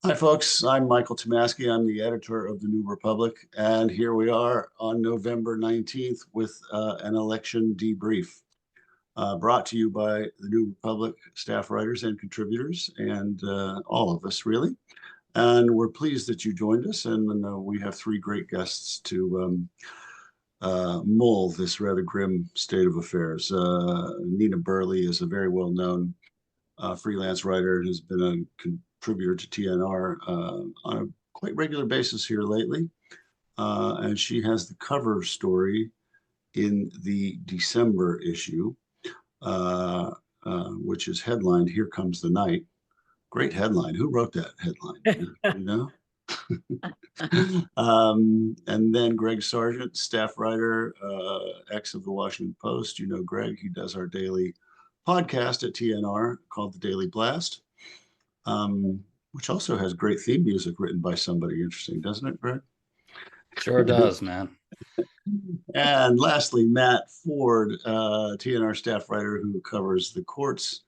Hi, folks. I'm Michael Tomasky. I'm the editor of the New Republic, and here we are on November 19th with an election debrief brought to you by the New Republic staff writers and contributors, and all of us, really. And we're pleased that you joined us, and we have three great guests to mull this rather grim state of affairs. Nina Burleigh is a very well-known freelance writer and has been a contributor to TNR on a quite regular basis here lately. And she has the cover story in the December issue, which is headlined, "Here Comes the Night." Great headline. Who wrote that headline? You know? And then Greg Sargent, staff writer, ex of the Washington Post. You know Greg, he does our daily podcast at TNR called The Daily Blast, which also has great theme music written by somebody interesting, doesn't it, Greg? Sure does, man. And lastly, Matt Ford, TNR staff writer who covers the courts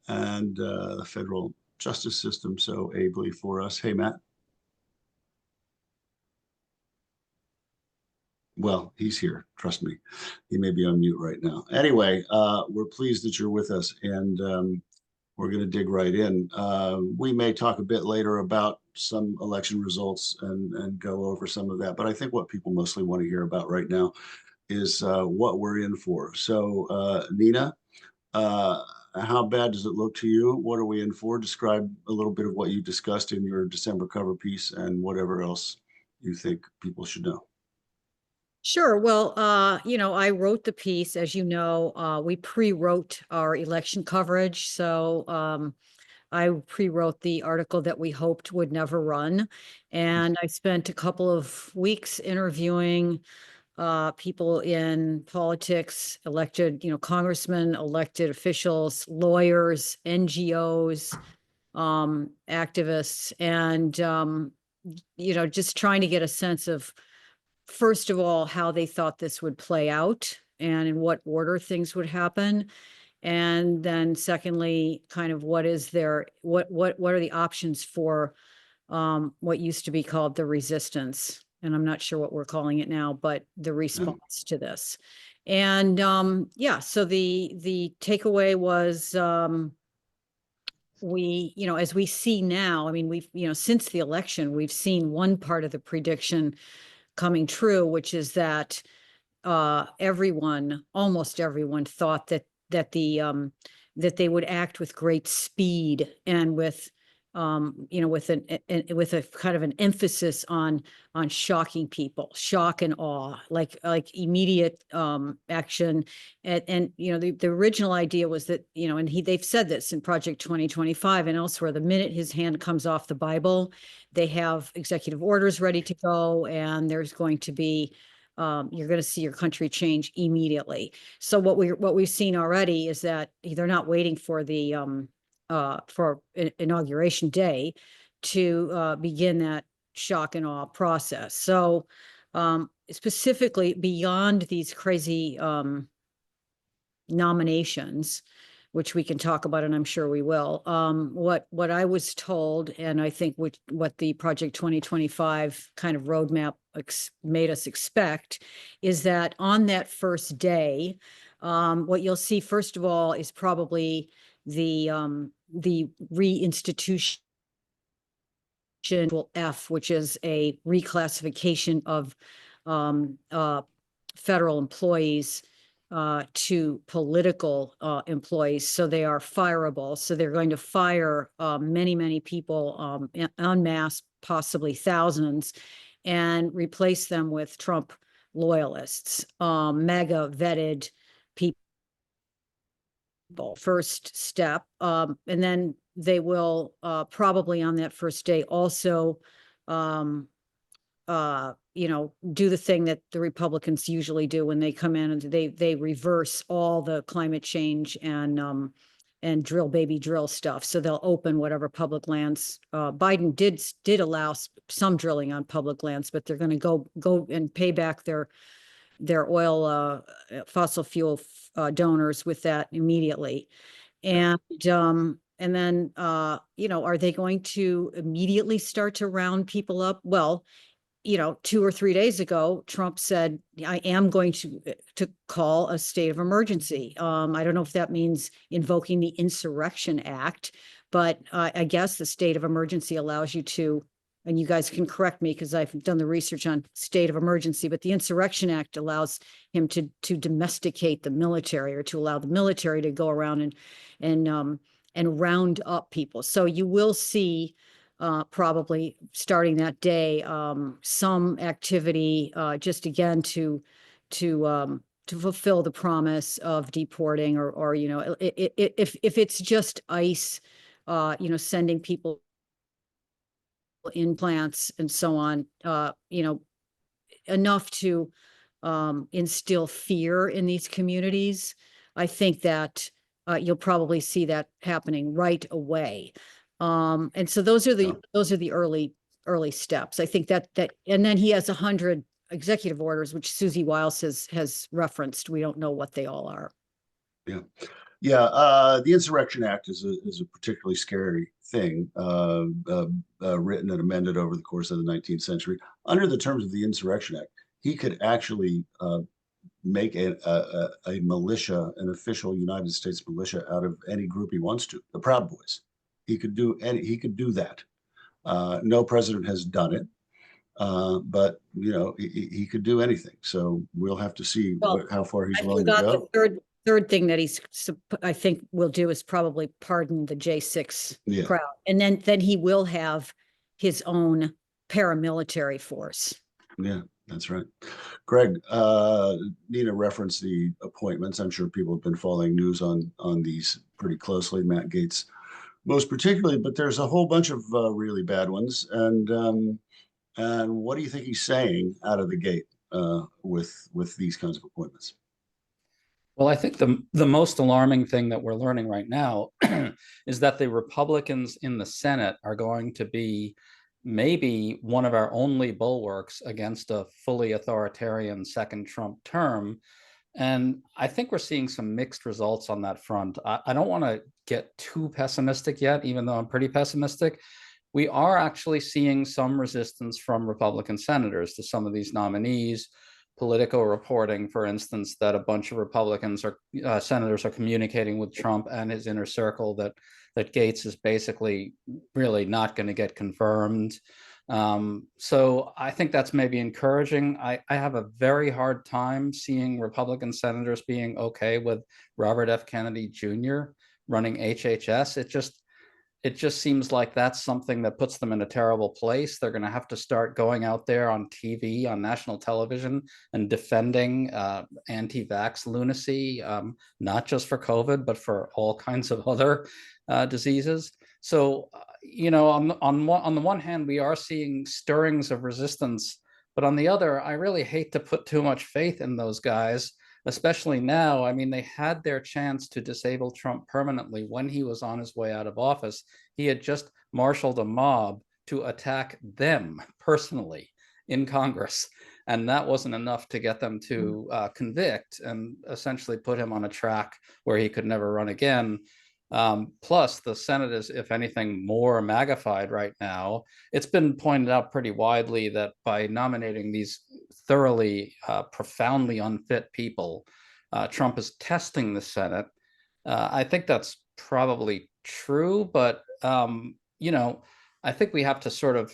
and the federal justice system so ably for us. Hey, Matt. Well, he's here. Trust me. He may be on mute right now. Anyway, we're pleased that you're with us, and we're going to dig right in. We may talk a bit later about some election results and go over some of that, but I think what people mostly want to hear about right now is what we're in for. So, Nina, how bad does it look to you? What are we in for? Describe a little bit of what you discussed in your December cover piece and whatever else you think people should know. Sure. Well, I wrote the piece, as you know, we pre-wrote our election coverage. So I pre-wrote the article that we hoped would never run. And I spent a couple of weeks interviewing people in politics, elected, congressmen, elected officials, lawyers, NGOs, activists, and, just trying to get a sense of, first of all, how they thought this would play out and in what order things would happen. And then secondly, kind of what are the options for what used to be called the resistance. And I'm not sure what we're calling it now, but the response to this. And so the takeaway was as we see now, I mean, we've, since the election, we've seen one part of the prediction coming true, which is that almost everyone thought that they would act with great speed and with a kind of an emphasis on shocking people, shock and awe, like immediate action. And the original idea was that, and they've said this in Project 2025 and elsewhere, the minute his hand comes off the Bible, they have executive orders ready to go, and there's going to be you're going to see your country change immediately. So what we've seen already is that they're not waiting for the inauguration day to begin that shock and awe process. So specifically beyond these crazy nominations, which we can talk about, and I'm sure we will. What I was told, and I think what the Project 2025 kind of roadmap made us expect, is that on that first day, what you'll see first of all is probably the reinstitution F, which is a reclassification of federal employees to political employees, so they are fireable. So they're going to fire many people en masse, possibly thousands, and replace them with Trump loyalists, MAGA vetted people. First step, and then they will probably on that first day also do the thing that the Republicans usually do when they come in, and they reverse all the climate change and drill baby drill stuff. So they'll open whatever public lands. Biden did allow some drilling on public lands, but they're going to go and pay back their oil fossil fuel donors with that immediately. And And then, you know, are they going to immediately start to round people up? Well, you know, 2 or 3 days ago, Trump said, I am going to call a state of emergency. I don't know if that means invoking the Insurrection Act, but I guess the state of emergency allows you to, and you guys can correct me because I've done the research on state of emergency, but the Insurrection Act allows him to domesticate the military, or to allow the military to go around and round up people. So you will see probably starting that day, some activity, just again to fulfill the promise of deporting, or you know, if it's just ICE, you know, sending people in plants and so on, you know, enough to instill fear in these communities. I think that you'll probably see that happening right away. And so those are the early steps. I think that and then he has 100 executive orders, which Susie Wiles has referenced. We don't know what they all are. Yeah. Yeah, the Insurrection Act is a particularly scary thing, written and amended over the course of the 19th century. Under the terms of the Insurrection Act, he could actually make a militia, an official United States militia, out of any group he wants to. The Proud Boys. He could do that. No president has done it, but you know, he could do anything. So we'll have to see how far he's willing to go. The third thing that I think will do is probably pardon the J6 crowd, and then he will have his own paramilitary force. Yeah, that's right. Greg, Nina referenced the appointments. I'm sure people have been following news on these pretty closely, Matt Gaetz most particularly, but there's a whole bunch of really bad ones. And what do you think he's saying out of the gate with these kinds of appointments? Well, I think the most alarming thing that we're learning right now is that the Republicans in the Senate are going to be maybe one of our only bulwarks against a fully authoritarian second Trump term. And I think we're seeing some mixed results on that front. I don't want to get too pessimistic yet, even though I'm pretty pessimistic. We are actually seeing some resistance from Republican senators to some of these nominees. Politico reporting, for instance, that a bunch of Republicans or senators are communicating with Trump and his inner circle that Gaetz is basically really not going to get confirmed. So I think that's maybe encouraging. I have a very hard time seeing Republican senators being okay with Robert F. Kennedy Jr. running HHS. It just seems like that's something that puts them in a terrible place. They're going to have to start going out there on TV, on national television, and defending anti-vax lunacy, not just for COVID, but for all kinds of other diseases. So, you know, on the one hand, we are seeing stirrings of resistance, but on the other, I really hate to put too much faith in those guys, especially now. I mean, they had their chance to disable Trump permanently when he was on his way out of office. He had just marshaled a mob to attack them personally in Congress. And that wasn't enough to get them to convict and essentially put him on a track where he could never run again. Plus, the Senate is, if anything, more magnified right now. It's been pointed out pretty widely that by nominating these thoroughly, profoundly unfit people, Trump is testing the Senate. I think that's probably true, but, you know, I think we have to sort of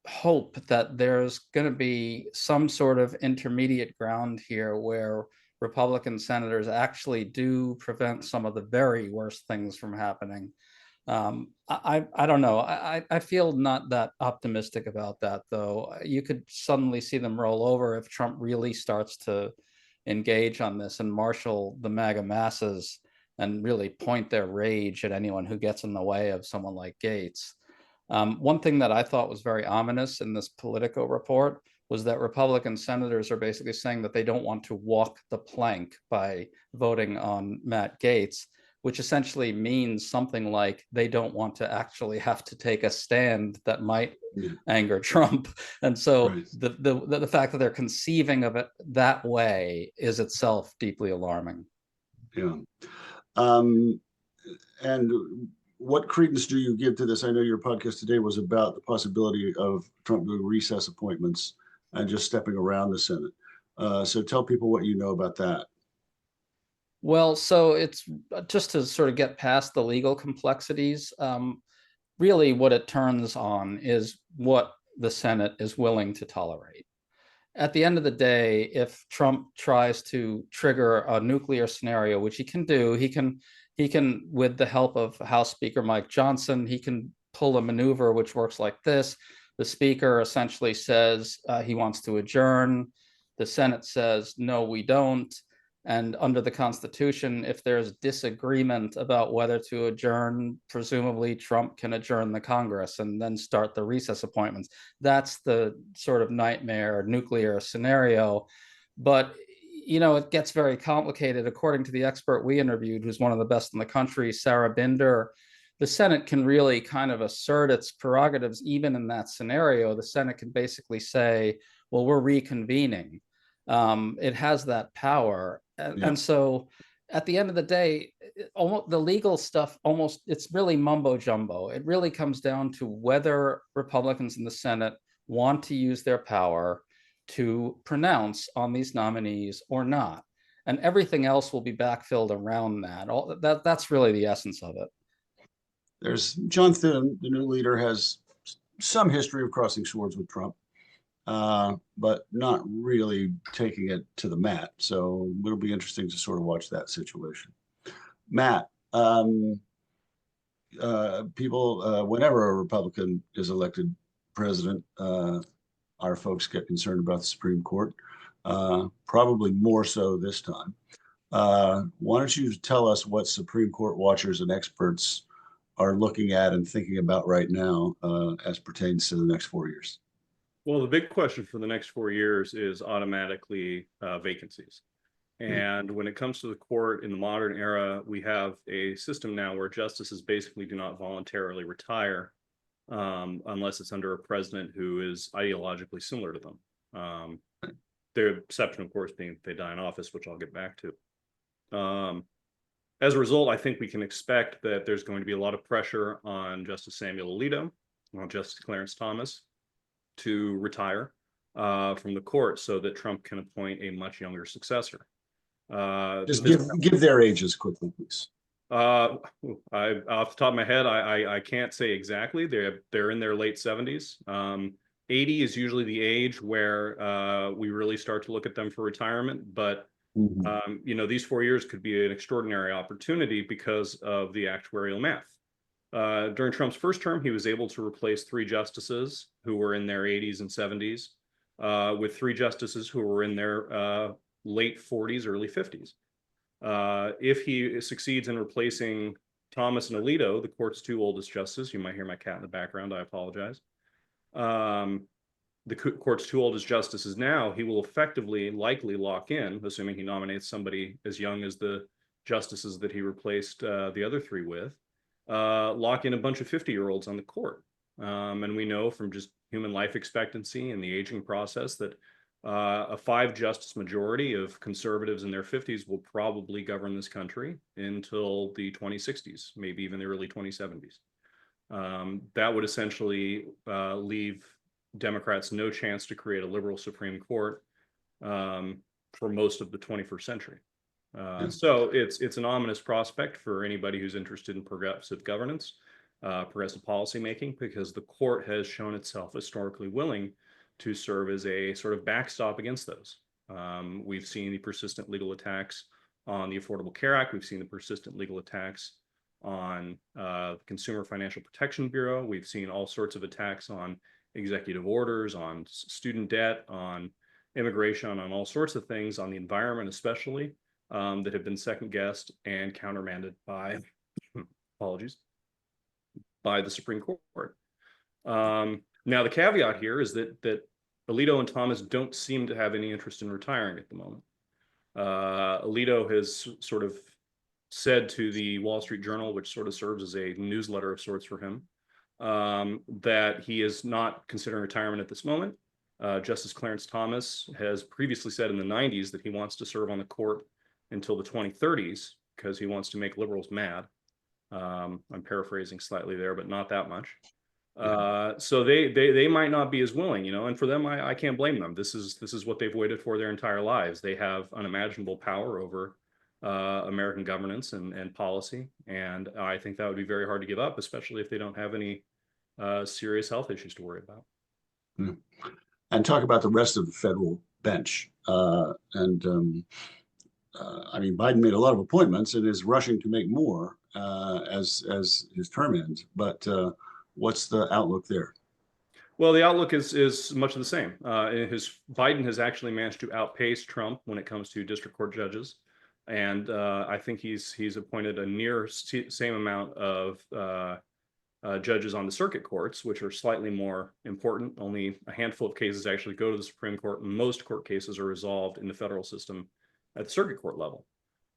hope that there's going to be some sort of intermediate ground here where Republican senators actually do prevent some of the very worst things from happening. I don't know. I feel not that optimistic about that, though. You could suddenly see them roll over if Trump really starts to engage on this and marshal the MAGA masses and really point their rage at anyone who gets in the way of someone like Gaetz. One thing that I thought was very ominous in this Politico report was that Republican senators are basically saying that they don't want to walk the plank by voting on Matt Gaetz, which essentially means something like they don't want to actually have to take a stand that might anger Trump. And so the fact that they're conceiving of it that way is itself deeply alarming. Yeah. And what credence do you give to this? I know your podcast today was about the possibility of Trump doing recess appointments and just stepping around the Senate. So tell people what you know about that. Well, so it's just to sort of get past the legal complexities. Really, what it turns on is what the Senate is willing to tolerate. At the end of the day, if Trump tries to trigger a nuclear scenario, which he can do, he can, with the help of House Speaker Mike Johnson, he can pull a maneuver which works like this. The Speaker essentially says he wants to adjourn. The Senate says, no, we don't. And under the Constitution, if there's disagreement about whether to adjourn, presumably Trump can adjourn the Congress and then start the recess appointments. That's the sort of nightmare nuclear scenario. But, you know, it gets very complicated. According to the expert we interviewed, who's one of the best in the country, Sarah Binder, the Senate can really kind of assert its prerogatives even in that scenario. The Senate can basically say, well, we're reconvening. It has that power. And so at the end of the day, almost the legal stuff, almost it's really mumbo jumbo. It really comes down to whether Republicans in the Senate want to use their power to pronounce on these nominees or not. And everything else will be backfilled around that. That's really the essence of it. There's John Thune, the new leader, has some history of crossing swords with Trump, but not really taking it to the mat. So it'll be interesting to sort of watch that situation. Matt, people, whenever a Republican is elected president, our folks get concerned about the Supreme Court, probably more so this time. Why don't you tell us what Supreme Court watchers and experts are looking at and thinking about right now as pertains to the next 4 years? Well, the big question for the next 4 years is automatically vacancies. And when it comes to the court in the modern era, we have a system now where justices basically do not voluntarily retire unless it's under a president who is ideologically similar to them. The exception, of course, being if they die in office, which I'll get back to. As a result, I think we can expect that there's going to be a lot of pressure on Justice Samuel Alito, on Justice Clarence Thomas, to retire from the court so that Trump can appoint a much younger successor. Just give their ages quickly, please. Off the top of my head, I can't say exactly. They're in their late 70s. 80 is usually the age where we really start to look at them for retirement. But you know, these 4 years could be an extraordinary opportunity because of the actuarial math. During Trump's first term, he was able to replace 3 justices who were in their 80s and 70s with 3 justices who were in their late 40s, early 50s. If he succeeds in replacing Thomas and Alito, the court's 2 oldest justices, you might hear my cat in the background, I apologize. The court's 2 oldest justices now, he will effectively likely lock in, assuming he nominates somebody as young as the justices that he replaced the other 3 with, lock in a bunch of 50-year-olds on the court. And we know from just human life expectancy and the aging process that a 5-justice majority of conservatives in their 50s will probably govern this country until the 2060s, maybe even the early 2070s. That would essentially leave Democrats no chance to create a liberal Supreme Court for most of the 21st century. So it's an ominous prospect for anybody who's interested in progressive governance, progressive policymaking, because the court has shown itself historically willing to serve as a sort of backstop against those. We've seen the persistent legal attacks on the Affordable Care Act. We've seen the persistent legal attacks on the Consumer Financial Protection Bureau. We've seen all sorts of attacks on executive orders, on student debt, on immigration, on all sorts of things, on the environment especially, that have been second-guessed and countermanded by, apologies, by the Supreme Court. Now, the caveat here is that Alito and Thomas don't seem to have any interest in retiring at the moment. Alito has sort of said to the Wall Street Journal, which sort of serves as a newsletter of sorts for him, that he is not considering retirement at this moment. Justice Clarence Thomas has previously said in the 90s that he wants to serve on the court until the 2030s because he wants to make liberals mad. I'm paraphrasing slightly there, but not that much. So they might not be as willing, you know, and for them, I can't blame them. This is what they've waited for their entire lives. They have unimaginable power over American governance and policy, and I think that would be very hard to give up, especially if they don't have any serious health issues to worry about. And talk about the rest of the federal bench. I mean, Biden made a lot of appointments and is rushing to make more as his term ends. But what's the outlook there? Well, the outlook is much of the same. Biden has actually managed to outpace Trump when it comes to district court judges, and I think he's appointed a near same amount of judges on the circuit courts, which are slightly more important. Only a handful of cases actually go to the Supreme Court, and most court cases are resolved in the federal system at the circuit court level.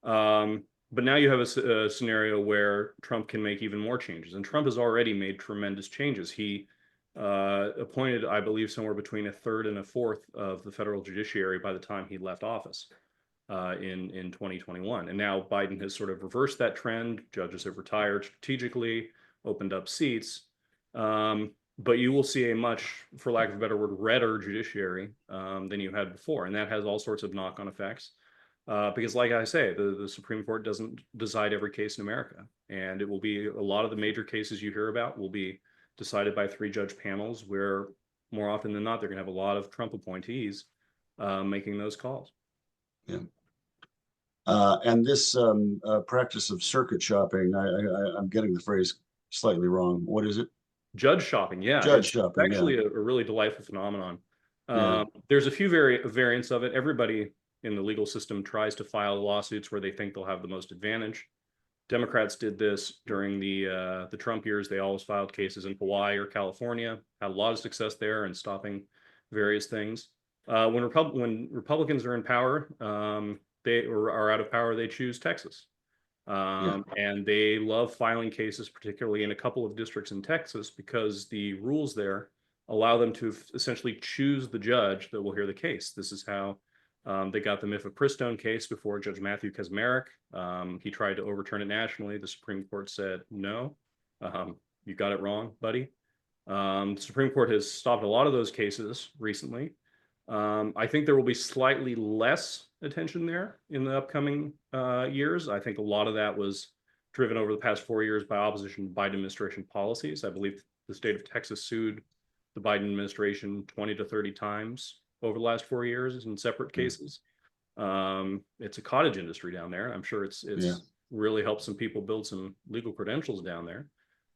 But now you have a scenario where Trump can make even more changes, and Trump has already made tremendous changes. He appointed, I believe, somewhere between a third and a fourth of the federal judiciary by the time he left office in 2021. And now Biden has sort of reversed that trend. Judges have retired strategically, opened up seats. But you will see a much, for lack of a better word, redder judiciary than you had before. And that has all sorts of knock-on effects. Because like I say, the Supreme Court doesn't decide every case in America. And it will be a lot of the major cases you hear about will be decided by 3-judge panels, where more often than not, they're going to have a lot of Trump appointees making those calls. Yeah. And this practice of circuit shopping, I'm getting the phrase slightly wrong. What is it? Judge shopping, yeah. Judge shopping, actually a really delightful phenomenon. Yeah. There's a few variants of it. Everybody in the legal system tries to file lawsuits where they think they'll have the most advantage. Democrats did this during the Trump years. They always filed cases in Hawaii or California, had a lot of success there in stopping various things. When Republicans are in power, they are out of power, they choose Texas. And they love filing cases, particularly in a couple of districts in Texas, because the rules there allow them to essentially choose the judge that will hear the case. This is how they got the Mifepristone case before Judge Matthew Kacsmaryk. He tried to overturn it nationally. The Supreme Court said, no, you got it wrong, buddy. The Supreme Court has stopped a lot of those cases recently. I think there will be slightly less attention there in the upcoming years. I think a lot of that was driven over the past 4 years by opposition to Biden administration policies. I believe the state of Texas sued the Biden administration 20 to 30 times over the last 4 years in separate cases. It's a cottage industry down there. I'm sure it's really helped some people build some legal credentials down there.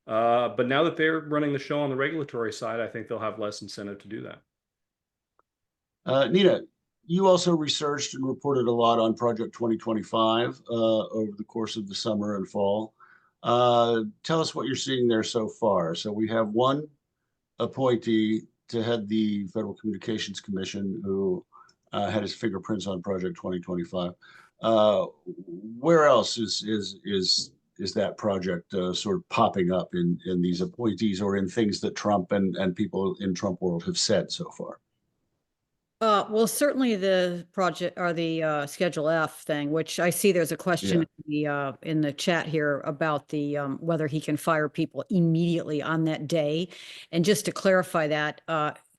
But now that they're running the show on the regulatory side, I think they'll have less incentive to do that. Nina, you also researched and reported a lot on Project 2025 over the course of the summer and fall. Tell us what you're seeing there so far. So we have one appointee to head the Federal Communications Commission who had his fingerprints on Project 2025. Where else is that project sort of popping up in these appointees or in things that Trump and people in Trump world have said so far? Well, certainly the project or the Schedule F thing, which I see there's a question in the chat here about the whether he can fire people immediately on that day. And just to clarify that,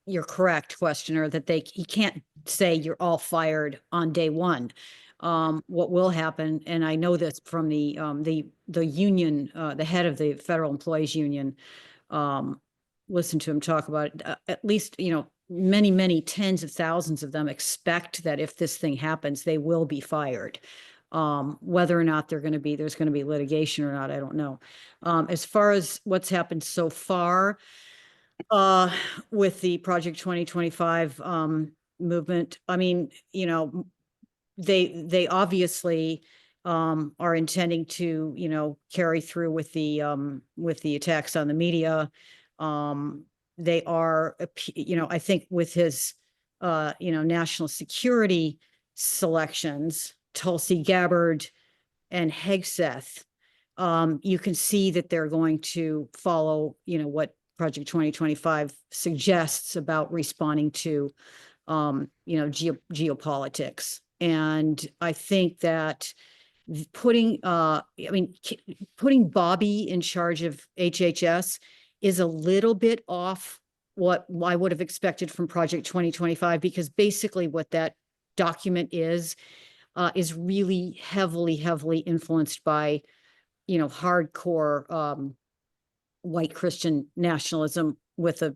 you're correct, questioner, that he can't say you're all fired on day one. What will happen, and I know this from the union, the head of the Federal Employees Union, listen to him talk about it, at least, many tens of thousands of them expect that if this thing happens, they will be fired. Whether or not there's going to be litigation or not, I don't know. As far as what's happened so far with the Project 2025 movement, I mean, they obviously are intending to, carry through with the attacks on the media. They are, I think with his, national security selections, Tulsi Gabbard and Hegseth, you can see that they're going to follow, what Project 2025 suggests about responding to, geopolitics. And I think that, putting, putting Bobby in charge of HHS is a little bit off what I would have expected from Project 2025, because basically what that document is really heavily influenced by, hardcore white Christian nationalism with a,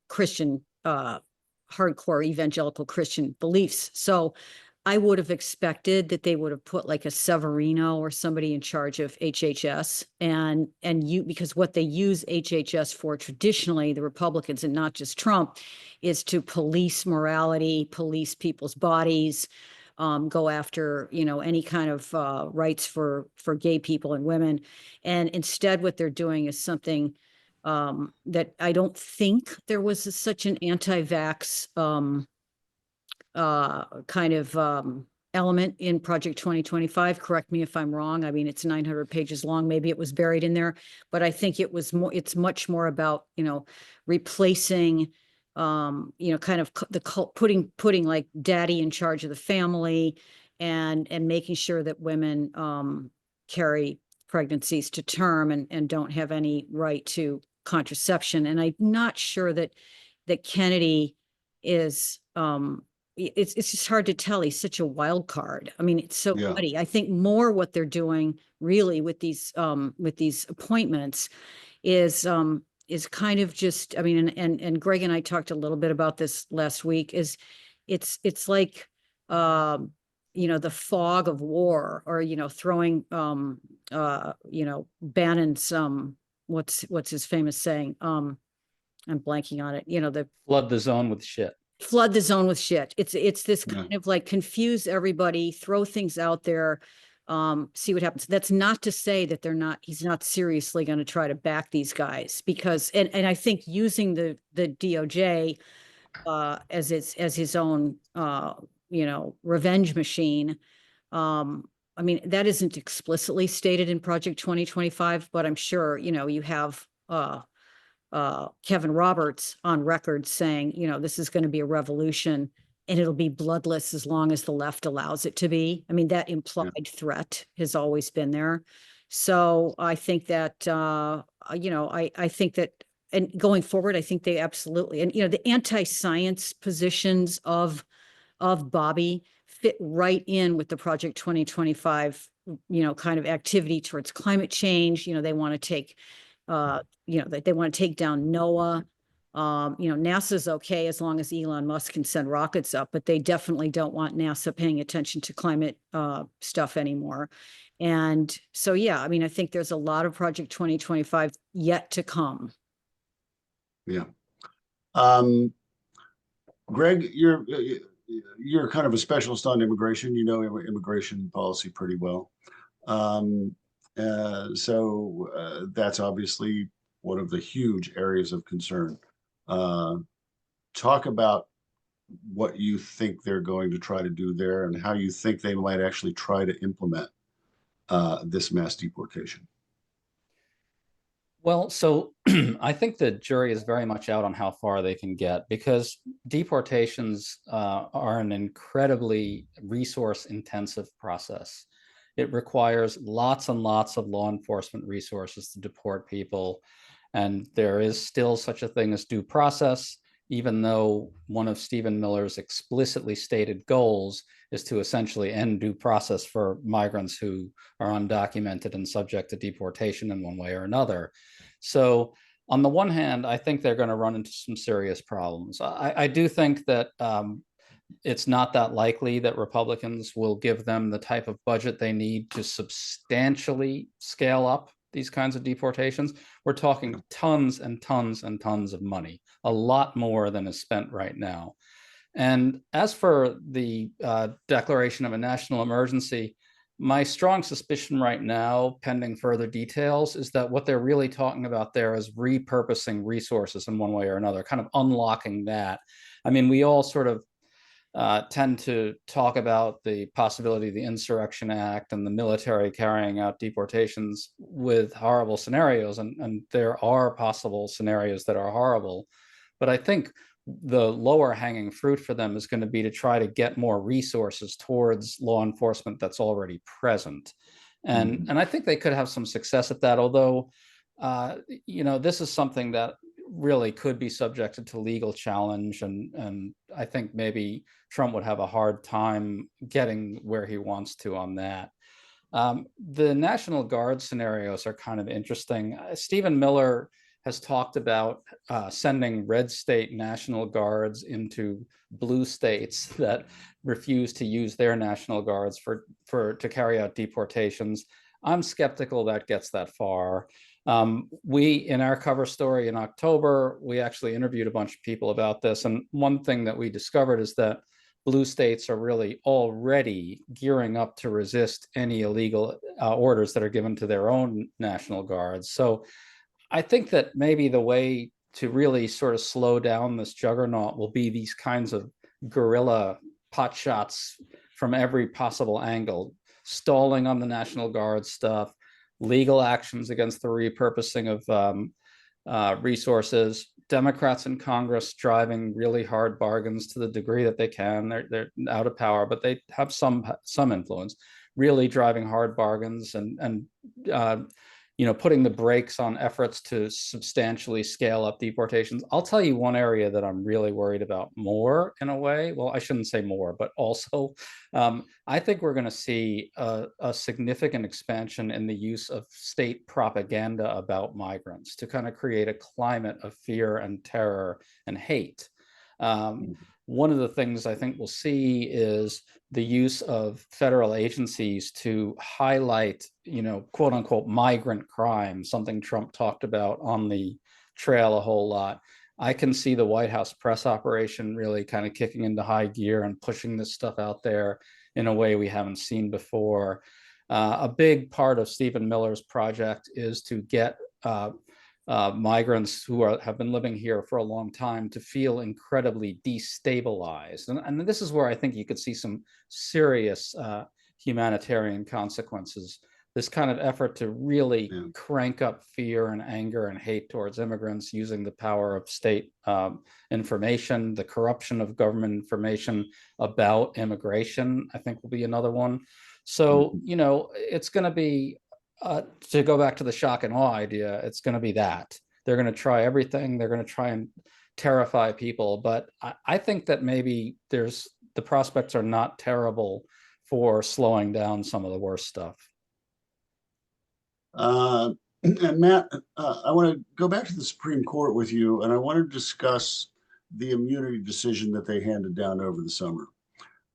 Christian, hardcore evangelical Christian beliefs. So I would have expected that they would have put like a Severino or somebody in charge of HHS, and because what they use HHS for traditionally, the Republicans and not just Trump, is to police morality, police people's bodies, go after, any kind of rights for gay people and women. And instead what they're doing is something that I don't think there was such an anti-vax kind of element in Project 2025. Correct me if I'm wrong. I mean, it's 900 pages long. Maybe it was buried in there, but I think it's much more about, replacing, kind of putting like daddy in charge of the family, and making sure that women carry pregnancies to term and don't have any right to contraception. And I'm not sure that Kennedy is, it's just hard to tell. He's such a wild card. I mean, it's so muddy. I think more what they're doing really with these appointments is kind of just, I mean, and Greg and I talked a little bit about this last week, is it's like, the fog of war, or, throwing, Bannon's, what's his famous saying? I'm blanking on it, the Flood the zone with shit. Flood the zone with shit. It's this kind of like confuse everybody, throw things out there, see what happens. That's not to say that he's not seriously going to try to back these guys, because, and I think using the DOJ as his own, revenge machine. I mean, that isn't explicitly stated in Project 2025, but I'm sure, you have, Kevin Roberts on record saying, this is going to be a revolution and it'll be bloodless as long as the left allows it to be. I mean, that implied threat has always been there. So I think that, I think that, and going forward, I think they absolutely, and, the anti-science positions of Bobby fit right in with the Project 2025, kind of activity towards climate change. They want to take, they want to take down NOAA. NASA's okay as long as Elon Musk can send rockets up, but they definitely don't want NASA paying attention to climate stuff anymore. And so, yeah, I mean, I think there's a lot of Project 2025 yet to come. Yeah. Greg, you're kind of a specialist on immigration. You know immigration policy pretty well. So that's obviously one of the huge areas of concern. Talk about what you think they're going to try to do there, and how you think they might actually try to implement this mass deportation. Well, so I think the jury is very much out on how far they can get, because deportations are an incredibly resource-intensive process. It requires lots and lots of law enforcement resources to deport people. And there is still such a thing as due process, even though one of Stephen Miller's explicitly stated goals is to essentially end due process for migrants who are undocumented and subject to deportation in one way or another. So on the one hand, I think they're going to run into some serious problems. I do think that it's not that likely that Republicans will give them the type of budget they need to substantially scale up these kinds of deportations. We're talking tons and tons and tons of money, a lot more than is spent right now. And as for the declaration of a national emergency, my strong suspicion right now, pending further details, is that what they're really talking about there is repurposing resources in one way or another, kind of unlocking that. I mean, we all sort of tend to talk about the possibility of the Insurrection Act and the military carrying out deportations with horrible scenarios, and there are possible scenarios that are horrible. But I think the lower hanging fruit for them is going to be to try to get more resources towards law enforcement that's already present. And I think they could have some success at that, although, this is something that really could be subjected to legal challenge. And I think maybe Trump would have a hard time getting where he wants to on that. The National Guard scenarios are kind of interesting. Stephen Miller has talked about sending red state National Guards into blue states that refuse to use their National Guards to carry out deportations. I'm skeptical that gets that far. In our cover story in October, we actually interviewed a bunch of people about this. And one thing that we discovered is that blue states are really already gearing up to resist any illegal orders that are given to their own National Guards. So I think that maybe the way to really sort of slow down this juggernaut will be these kinds of guerrilla pot shots from every possible angle, stalling on the National Guard stuff, legal actions against the repurposing of resources, Democrats in Congress driving really hard bargains to the degree that they can. They're out of power, but they have some influence, really driving hard bargains and putting the brakes on efforts to substantially scale up deportations. I'll tell you one area that I'm really worried about more in a way. Well, I shouldn't say more, but also I think we're going to see a significant expansion in the use of state propaganda about migrants to kind of create a climate of fear and terror and hate. One of the things I think we'll see is the use of federal agencies to highlight, quote unquote, migrant crime, something Trump talked about on the trail a whole lot. I can see the White House press operation really kind of kicking into high gear and pushing this stuff out there in a way we haven't seen before. A big part of Stephen Miller's project is to get migrants who have been living here for a long time to feel incredibly destabilized. And this is where I think you could see some serious humanitarian consequences. This kind of effort to really crank up fear and anger and hate towards immigrants using the power of state information, the corruption of government information about immigration, I think will be another one. So, it's going to be to go back to the shock and awe idea, it's going to be that. They're going to try everything. They're going to try and terrify people. But I think that maybe the prospects are not terrible for slowing down some of the worst stuff. And Matt, I want to go back to the Supreme Court with you, and I want to discuss the immunity decision that they handed down over the summer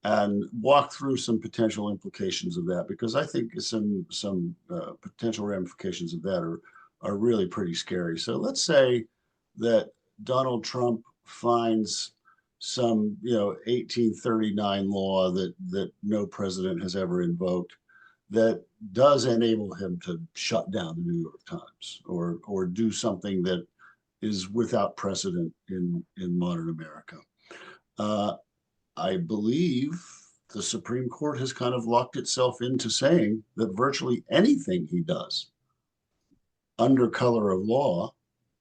and walk through some potential implications of that, because I think some potential ramifications of that are really pretty scary. So let's say that Donald Trump finds some 1839 law that no president has ever invoked that does enable him to shut down the New York Times or do something that is without precedent in modern America. I believe the Supreme Court has kind of locked itself into saying that virtually anything he does under color of law,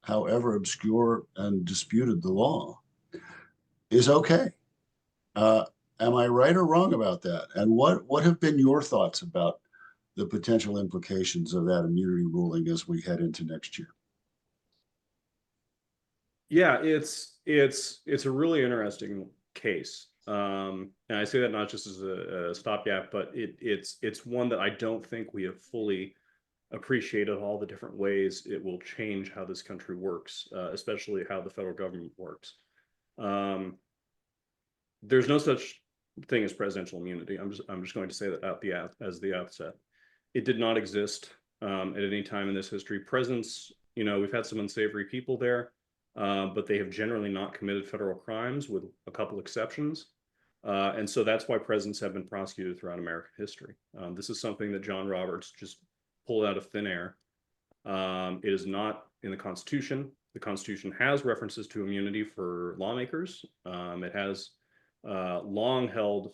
however obscure and disputed the law, is okay. Am I right or wrong about that? And what have been your thoughts about the potential implications of that immunity ruling as we head into next year? Yeah, it's a really interesting case. And I say that not just as a stopgap, but it's one that I don't think we have fully appreciated all the different ways it will change how this country works, especially how the federal government works. There's no such thing as presidential immunity. I'm just going to say that as the outset. It did not exist at any time in this history. Presidents, we've had some unsavory people there, but they have generally not committed federal crimes, with a couple exceptions. And so that's why presidents have been prosecuted throughout American history. This is something that John Roberts just pulled out of thin air. It is not in the Constitution. The Constitution has references to immunity for lawmakers. It has long held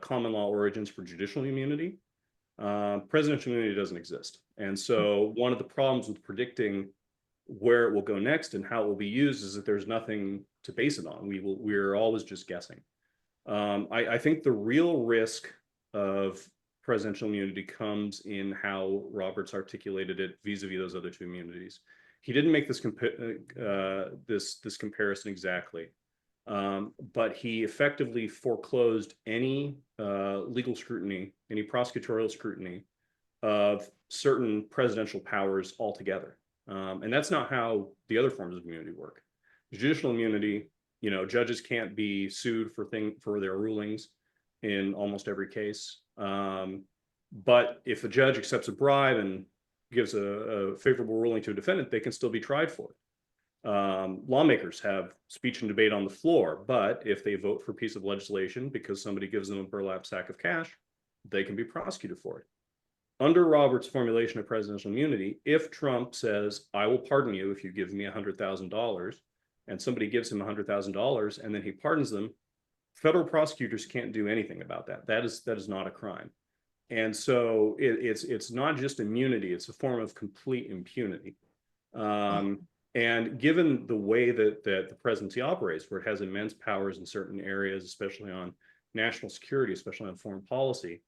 common law origins for judicial immunity. Presidential immunity doesn't exist. And so one of the problems with predicting where it will go next and how it will be used is that there's nothing to base it on. We're always just guessing. I think the real risk of presidential immunity comes in how Roberts articulated it vis-a-vis those other two immunities. He didn't make this comparison exactly, but he effectively foreclosed any legal scrutiny, any prosecutorial scrutiny of certain presidential powers altogether. And that's not how the other forms of immunity work. Judicial immunity, judges can't be sued for their rulings in almost every case. But if a judge accepts a bribe and gives a favorable ruling to a defendant, they can still be tried for it. Lawmakers have speech and debate on the floor, but if they vote for a piece of legislation because somebody gives them a burlap sack of cash, they can be prosecuted for it. Under Roberts' formulation of presidential immunity, if Trump says, I will pardon you if you give me $100,000, and somebody gives him $100,000 and then he pardons them, federal prosecutors can't do anything about that. That is not a crime. And so it's not just immunity, it's a form of complete impunity. And given the way that the presidency operates, where it has immense powers in certain areas, especially on national security, especially on foreign policy,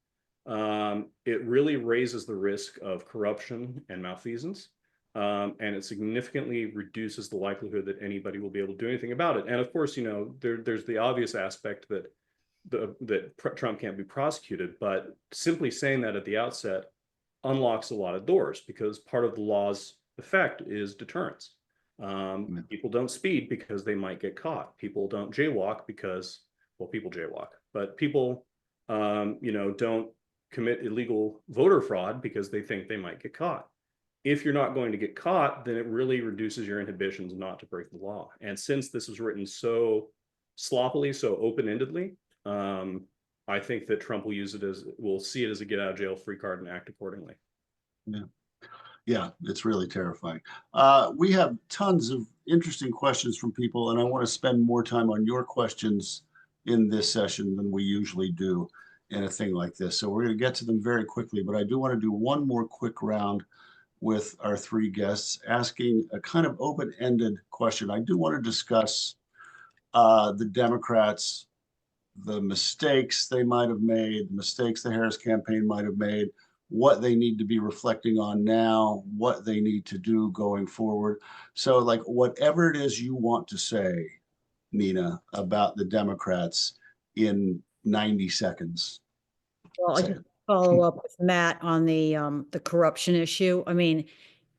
it really raises the risk of corruption and malfeasance. And it significantly reduces the likelihood that anybody will be able to do anything about it. And of course, there's the obvious aspect that Trump can't be prosecuted, but simply saying that at the outset unlocks a lot of doors, because part of the law's effect is deterrence. People don't speed because they might get caught. People don't jaywalk because, well, people jaywalk, but people, don't commit illegal voter fraud because they think they might get caught. If you're not going to get caught, then it really reduces your inhibitions not to break the law. And since this was written so sloppily, so open-endedly, I think that Trump will see it as a get out of jail free card and act accordingly. Yeah, it's really terrifying. We have tons of interesting questions from people, and I want to spend more time on your questions in this session than we usually do in a thing like this. So we're going to get to them very quickly, but I do want to do one more quick round with our three guests, asking a kind of open-ended question. I do want to discuss the Democrats, the mistakes they might have made, the mistakes the Harris campaign might have made, what they need to be reflecting on now, what they need to do going forward. So like whatever it is you want to say, Nina, about the Democrats in 90 seconds. Well, I can follow up with Matt on the corruption issue. I mean,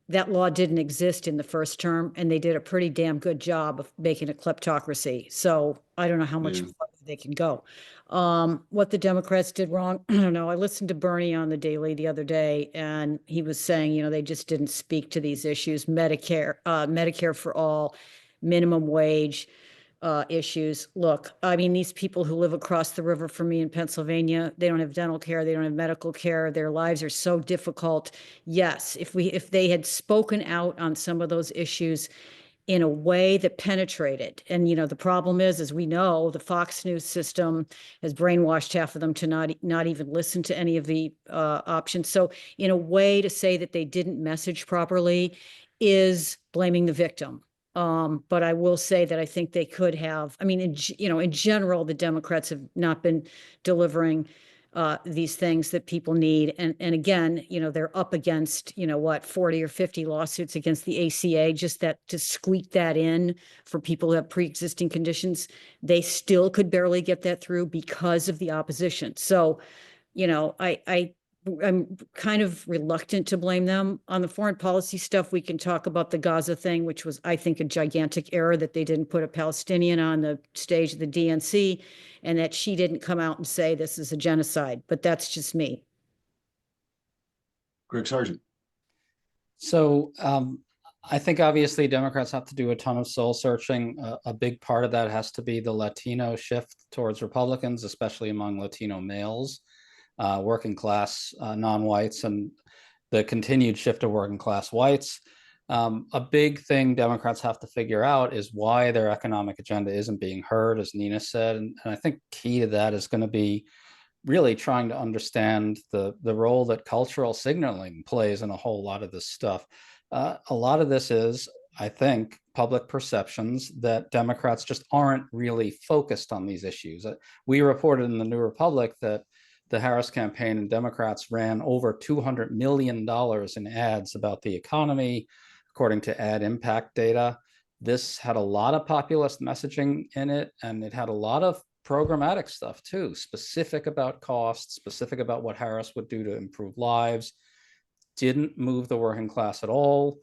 that law didn't exist in the first term, and they did a pretty damn good job of making a kleptocracy. So I don't know how much farther they can go. What the Democrats did wrong, I don't know. I listened to Bernie on the Daily the other day, and he was saying, they just didn't speak to these issues, Medicare for all, minimum wage issues. Look, I mean, these people who live across the river from me in Pennsylvania, they don't have dental care, they don't have medical care, their lives are so difficult. Yes, if they had spoken out on some of those issues in a way that penetrated, and the problem is, as we know, the Fox News system has brainwashed half of them to not even listen to any of the options. So in a way, to say that they didn't message properly is blaming the victim. But I will say that I think they could have. I mean, in general, the Democrats have not been delivering these things that people need. And again, they're up against 40 or 50 lawsuits against the ACA. Just that to squeak that in for people who have pre-existing conditions, they still could barely get that through because of the opposition. So, I'm kind of reluctant to blame them. On the foreign policy stuff, we can talk about the Gaza thing, which was, I think, a gigantic error that they didn't put a Palestinian on the stage of the DNC, and that she didn't come out and say this is a genocide. But that's just me. Greg Sargent. So I think obviously Democrats have to do a ton of soul searching. A big part of that has to be the Latino shift towards Republicans, especially among Latino males. Working class non-whites, and the continued shift to working class whites. A big thing Democrats have to figure out is why their economic agenda isn't being heard, as Nina said. And I think key to that is going to be really trying to understand the role that cultural signaling plays in a whole lot of this stuff. A lot of this is I think, public perceptions that Democrats just aren't really focused on these issues. We reported in the New Republic that the Harris campaign and Democrats ran over $200 million in ads about the economy, according to ad impact data. This had a lot of populist messaging in it, and it had a lot of programmatic stuff too, specific about costs, specific about what Harris would do to improve lives. Didn't move the working class at all.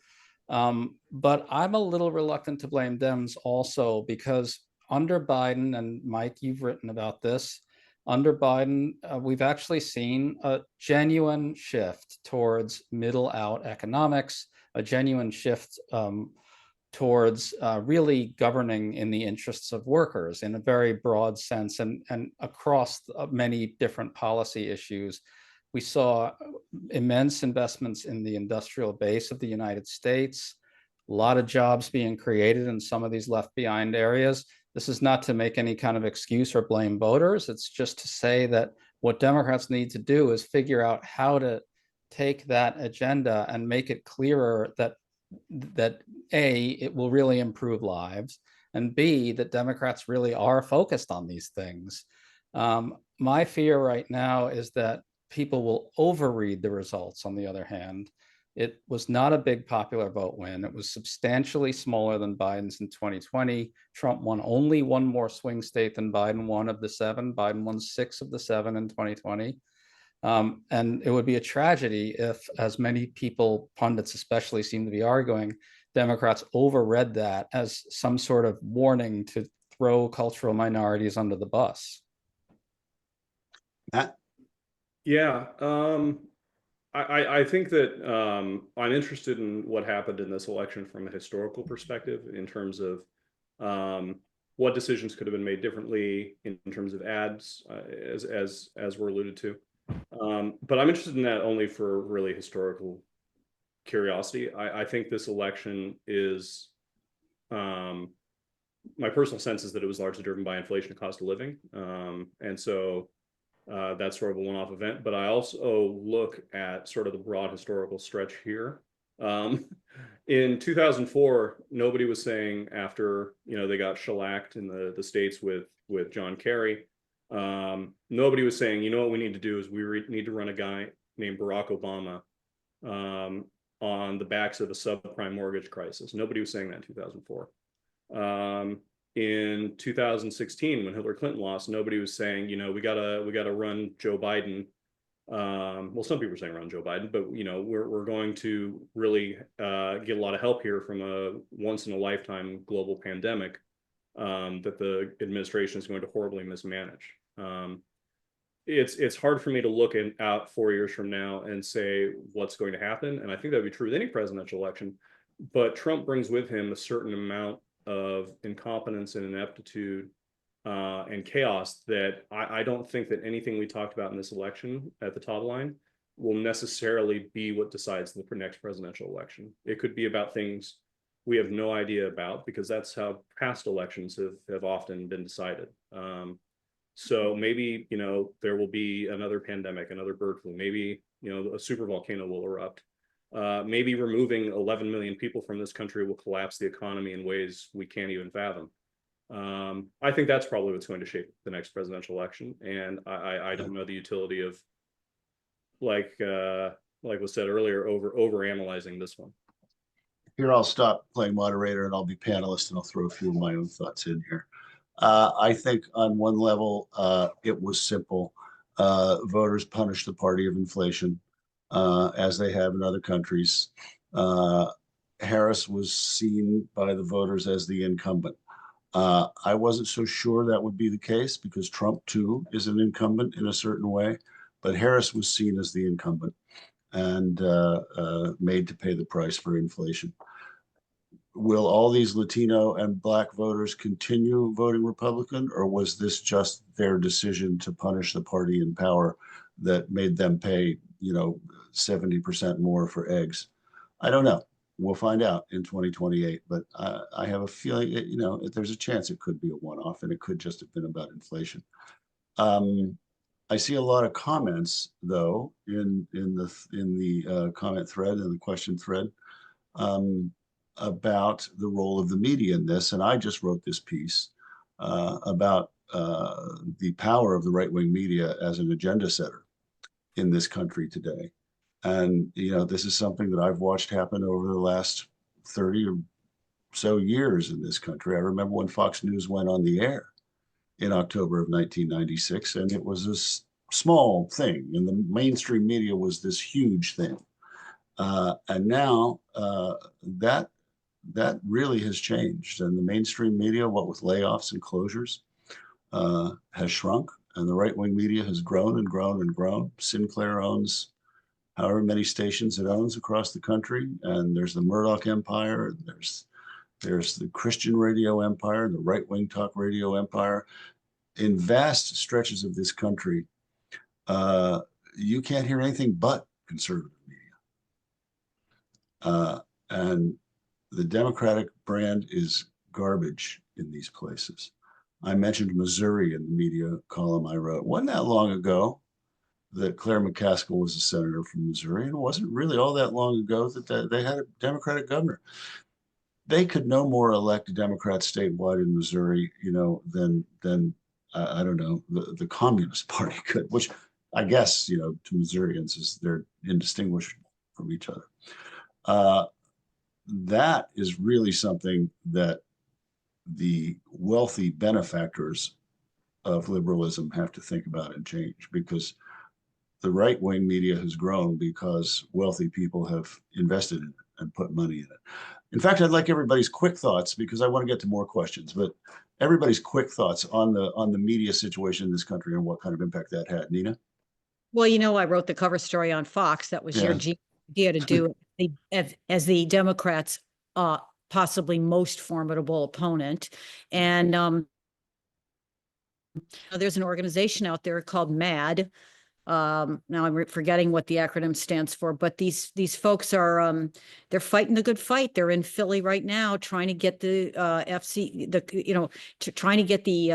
But I'm a little reluctant to blame Dems also, because under Biden, and Mike, you've written about this, under Biden, we've actually seen a genuine shift towards middle out economics, a genuine shift towards really governing in the interests of workers in a very broad sense, and across many different policy issues. We saw immense investments in the industrial base of the United States, a lot of jobs being created in some of these left behind areas. This is not to make any kind of excuse or blame voters. It's just to say that what Democrats need to do is figure out how to take that agenda and make it clearer that A, it will really improve lives, and B, that Democrats really are focused on these things. My fear right now is that people will overread the results. On the other hand, it was not a big popular vote win. It was substantially smaller than Biden's in 2020. Trump won only one more swing state than Biden won of the 7. Biden won 6 of the 7 in 2020. And it would be a tragedy if, as many people, pundits especially, seem to be arguing, Democrats overread that as some sort of warning to throw cultural minorities under the bus. Matt? Yeah, I think that I'm interested in what happened in this election from a historical perspective, in terms of what decisions could have been made differently in terms of ads, as were alluded to. But I'm interested in that only for really historical curiosity. I think this election is, my personal sense is that it was largely driven by inflation and cost of living. And so that's sort of a one-off event. But I also look at sort of the broad historical stretch here. In 2004, nobody was saying, after they got shellacked in the States with John Kerry, nobody was saying, what we need to do is we need to run a guy named Barack Obama on the backs of the subprime mortgage crisis. Nobody was saying that in 2004. In 2016, when Hillary Clinton lost, nobody was saying, we gotta run Joe Biden. Well, some people are saying run Joe Biden, but we're going to really get a lot of help here from a once in a lifetime global pandemic that the administration is going to horribly mismanage. It's hard for me to look out 4 years from now and say what's going to happen, and I think that would be true with any presidential election. But Trump brings with him a certain amount of incompetence and ineptitude and chaos that I don't think that anything we talked about in this election at the top line will necessarily be what decides the next presidential election. It could be about things we have no idea about, because that's how past elections have often been decided. So maybe, there will be another pandemic, another bird flu, maybe, a super volcano will erupt. Maybe removing 11 million people from this country will collapse the economy in ways we can't even fathom. I think that's probably what's going to shape the next presidential election. And I don't know the utility of, like was said earlier, over analyzing this one. Here, I'll stop playing moderator and I'll be panelist, and I'll throw a few of my own thoughts in here. I think on one level, it was simple. Voters punished the party of inflation, as they have in other countries. Harris was seen by the voters as the incumbent. I wasn't so sure that would be the case, because Trump too is an incumbent in a certain way, but Harris was seen as the incumbent and made to pay the price for inflation. Will all these Latino and Black voters continue voting Republican, or was this just their decision to punish the party in power that made them pay, 70% more for eggs? I don't know. We'll find out in 2028, but I have a feeling that, there's a chance it could be a one-off, and it could just have been about inflation. I see a lot of comments though in the comment thread and the question thread. about the role of the media in this. And I just wrote this piece about the power of the right-wing media as an agenda setter in this country today. And, you know, this is something that I've watched happen over the last 30 or so years in this country. I remember when Fox News went on the air in October of 1996, and it was this small thing, and the mainstream media was this huge thing. And now that really has changed, and the mainstream media, what with layoffs and closures, has shrunk, and the right-wing media has grown and grown and grown. Sinclair owns however many stations it owns across the country, and there's the Murdoch empire, and there's the Christian radio empire, and the right-wing talk radio empire. In vast stretches of this country, you can't hear anything but conservative media. And the Democratic brand is garbage in these places. I mentioned Missouri in the media column I wrote. Wasn't that long ago that Claire McCaskill was a senator from Missouri, and it wasn't really all that long ago that they had a Democratic governor. They could no more elect a Democrat statewide in Missouri, you know, than I don't know, the Communist Party could, which I guess, you know, to Missourians is they're indistinguishable from each other. That is really something that the wealthy benefactors of liberalism have to think about and change, because the right-wing media has grown because wealthy people have invested in it and put money in it. In fact, I'd like everybody's quick thoughts, because I want to get to more questions, but everybody's quick thoughts on the media situation in this country and what kind of impact that had. Nina? Well, you know, I wrote the cover story on Fox. That was your idea to do it as the Democrats' possibly most formidable opponent. And there's an organization out there called MAD. Now I'm forgetting what the acronym stands for, but these folks are they're fighting the good fight. They're in Philly right now, trying to get the trying to get the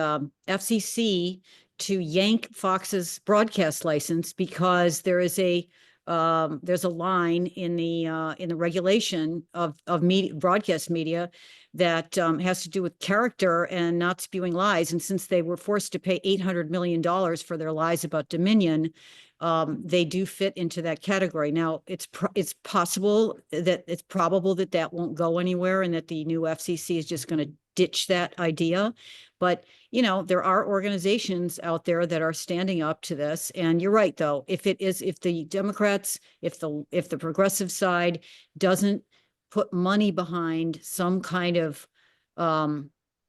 FCC to yank Fox's broadcast license, because there's a line in the regulation of media, broadcast media, that has to do with character and not spewing lies. And since they were forced to pay $800 million for their lies about Dominion, they do fit into that category. Now, it's possible that it's probable that that won't go anywhere, and that the new FCC is just going to ditch that idea. But, you know, there are organizations out there that are standing up to this. And you're right, though, if the Democrats, if the progressive side doesn't put money behind some kind of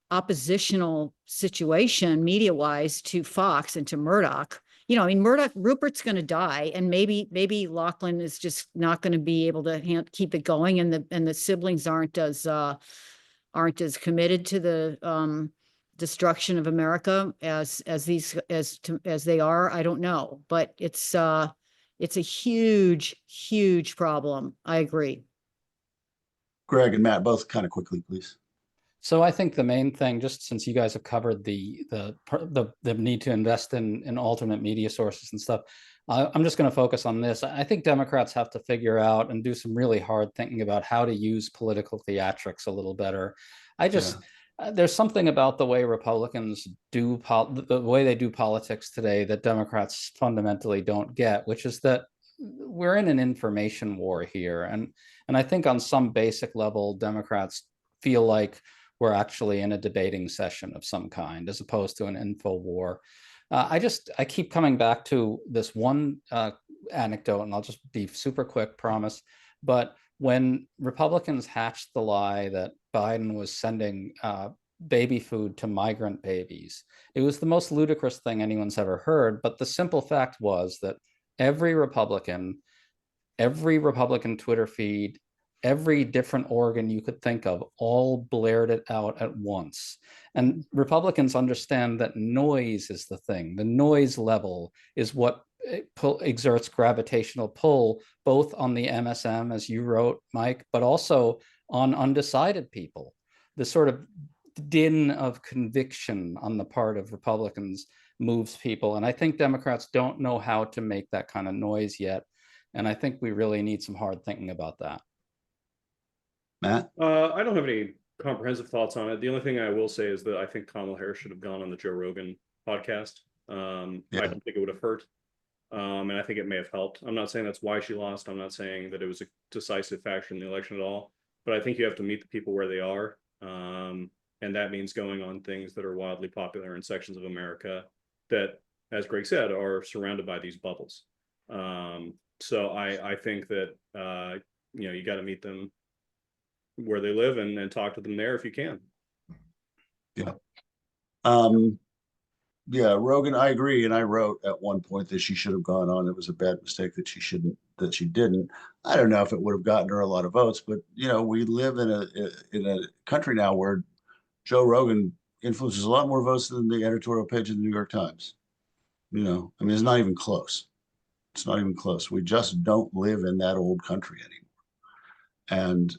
oppositional situation media-wise to Fox and to Murdoch, you know, I mean, Rupert's going to die, and maybe Lachlan is just not going to be able to keep it going, and the siblings aren't as committed to the destruction of America as they are. I don't know, but it's a huge problem. I agree. Greg and Matt, both kind of quickly, please. So I think the main thing, just since you guys have covered the need to invest in alternate media sources and stuff, I'm just going to focus on this. I think Democrats have to figure out and do some really hard thinking about how to use political theatrics a little better. There's something about the way Republicans do the way they do politics today that Democrats fundamentally don't get, which is that we're in an information war here, and I think on some basic level, Democrats feel like we're actually in a debating session of some kind, as opposed to an info war. I keep coming back to this one anecdote, and I'll just be super quick, promise. But when Republicans hatched the lie that Biden was sending baby food to migrant babies, it was the most ludicrous thing anyone's ever heard. But the simple fact was that every Republican Twitter feed, every different organ you could think of, all blared it out at once. And Republicans understand that noise is the thing. The noise level is what exerts gravitational pull, both on the MSM, as you wrote, Mike, but also on undecided people. The sort of din of conviction on the part of Republicans moves people. And I think Democrats don't know how to make that kind of noise yet. And I think we really need some hard thinking about that. Matt? I don't have any comprehensive thoughts on it. The only thing I will say is that I think Kamala Harris should have gone on the Joe Rogan podcast. I Yeah. don't think it would have hurt. And I think it may have helped. I'm not saying that's why she lost. I'm not saying that it was a decisive factor in the election at all. But I think you have to meet the people where they are. And that means going on things that are wildly popular in sections of America that, as Greg said, are surrounded by these bubbles. So I think that, you got to meet them where they live and talk to them there if you can. Yeah. Yeah, Rogan, I agree. And I wrote at one point that she should have gone on. It was a bad mistake that she didn't. I don't know if it would have gotten her a lot of votes, but we live in a country now where Joe Rogan influences a lot more votes than the editorial page of the New York Times. I mean, it's not even close. It's not even close. We just don't live in that old country anymore. And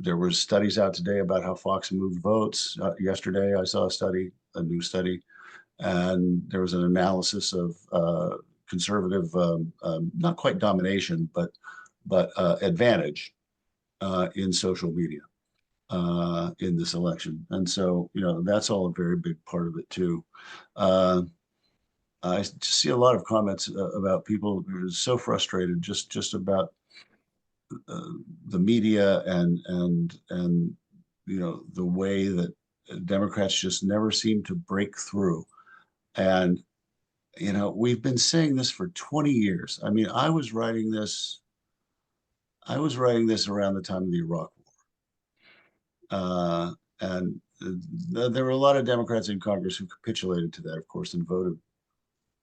there were studies out today about how Fox moved votes. Yesterday, I saw a new study, and there was an analysis of conservative, not quite domination, but advantage in social media in this election. And so, that's all a very big part of it too. I just see a lot of comments about people who are so frustrated just about the media and the way that Democrats just never seem to break through. And we've been saying this for 20 years. I mean, I was writing this around the time of the Iraq War. And there were a lot of Democrats in Congress who capitulated to that, of course, and voted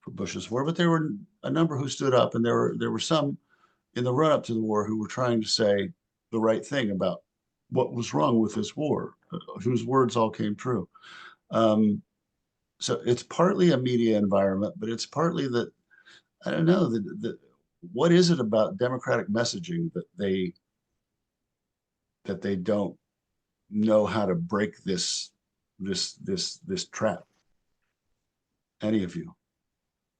for Bush's war. But there were a number who stood up, and there were some in the run-up to the war who were trying to say the right thing about what was wrong with this war, whose words all came true. So it's partly a media environment, but it's partly that, I don't know, what is it about Democratic messaging that they don't know how to break this trap? Any of you?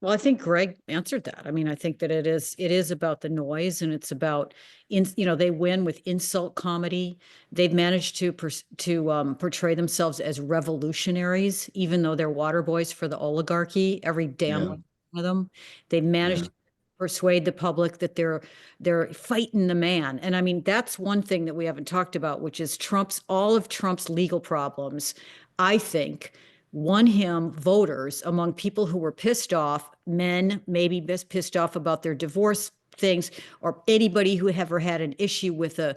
Well, I think Greg answered that. I mean, I think that it is about the noise, and it's about they win with insult comedy. They've managed to portray themselves as revolutionaries, even though they're water boys for the oligarchy. Every damn one of them. They've managed to persuade the public that they're fighting the man. And I mean, that's one thing that we haven't talked about, which is all of Trump's legal problems, I think, won him voters among people who were pissed off, men maybe pissed off about their divorce things, or anybody who ever had an issue with a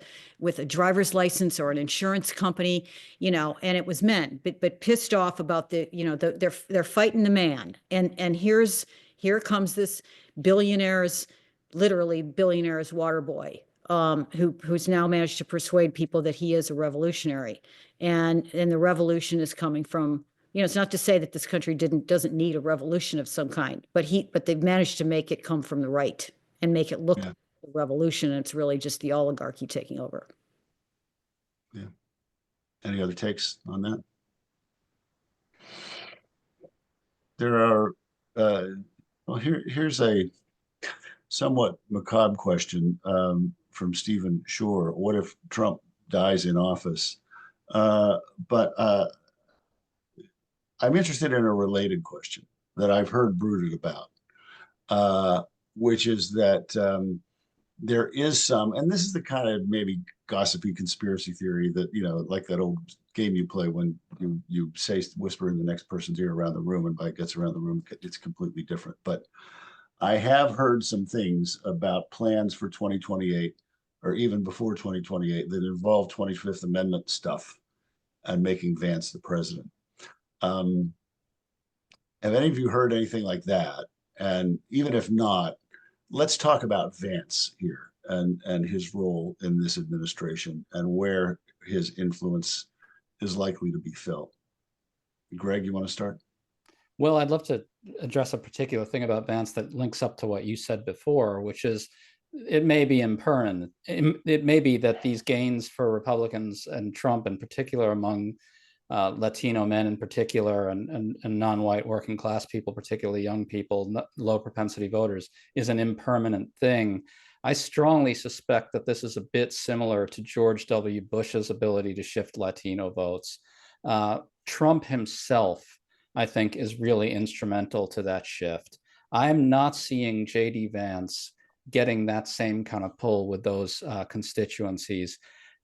driver's license or an insurance company, and it was men, but pissed off about they're fighting the man. And here comes this literally billionaire's water boy, who's now managed to persuade people that he is a revolutionary. And the revolution is coming from, it's not to say that this country doesn't need a revolution of some kind, but they've managed to make it come from the right and make it look like a revolution. And it's really just the oligarchy taking over. Yeah. Any other takes on that? There are, well, here's a somewhat macabre question from Stephen Shore. What if Trump dies in office? But I'm interested in a related question that I've heard brooded about, which is that there is some, and this is the kind of maybe gossipy conspiracy theory that, like that old game you play when you whisper in the next person's ear around the room, and by it gets around the room, it's completely different. But I have heard some things about plans for 2028 or even before 2028 that involve 25th Amendment stuff and making Vance the president. Have any of you heard anything like that? And even if not, let's talk about Vance here and his role in this administration and where his influence is likely to be felt. Greg, you want to start? Well, I'd love to address a particular thing about Vance that links up to what you said before, which is it may be impermanent. It may be that these gains for Republicans and Trump in particular, among Latino men in particular, and non-white working class people, particularly young people, low propensity voters, is an impermanent thing. I strongly suspect that this is a bit similar to George W. Bush's ability to shift Latino votes. Trump himself, I think, is really instrumental to that shift. I'm not seeing J.D. Vance getting that same kind of pull with those constituencies.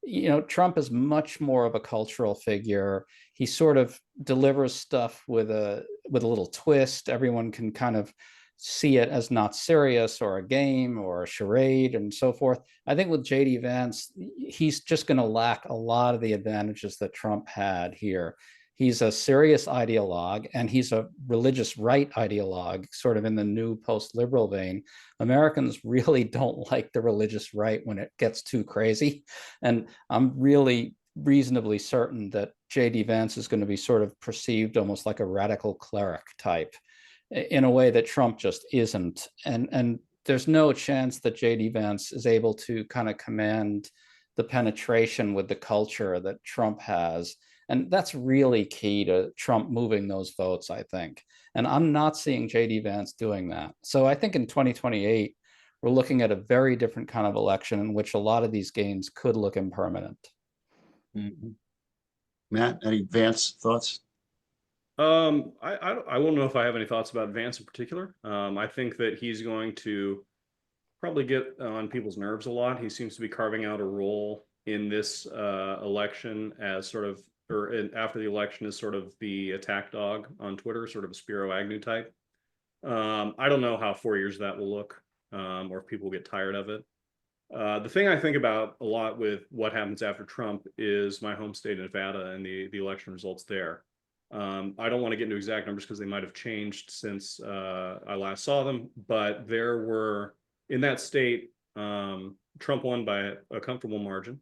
You know, Trump is much more of a cultural figure. He sort of delivers stuff with a little twist. Everyone can kind of see it as not serious or a game or a charade and so forth. I think with J.D. Vance, he's just going to lack a lot of the advantages that Trump had here. He's a serious ideologue, and he's a religious right ideologue, sort of in the new post-liberal vein. Americans really don't like the religious right when it gets too crazy. And I'm really reasonably certain that J.D. Vance is going to be sort of perceived almost like a radical cleric type in a way that Trump just isn't. And there's no chance that J.D. Vance is able to kind of command the penetration with the culture that Trump has. And that's really key to Trump moving those votes, I think. And I'm not seeing J.D. Vance doing that. So I think in 2028, we're looking at a very different kind of election in which a lot of these gains could look impermanent. Mhm. Matt, any Vance thoughts? I won't know if I have any thoughts about Vance in particular. I think that he's going to probably get on people's nerves a lot. He seems to be carving out a role in this election as sort of, or after the election, as sort of the attack dog on Twitter, sort of a Spiro Agnew type. I don't know how 4 years that will look, or if people get tired of it. The thing I think about a lot with what happens after Trump is my home state of Nevada and the election results there. I don't want to get into exact numbers because they might have changed since I last saw them, but there were, in that state, Trump won by a comfortable margin,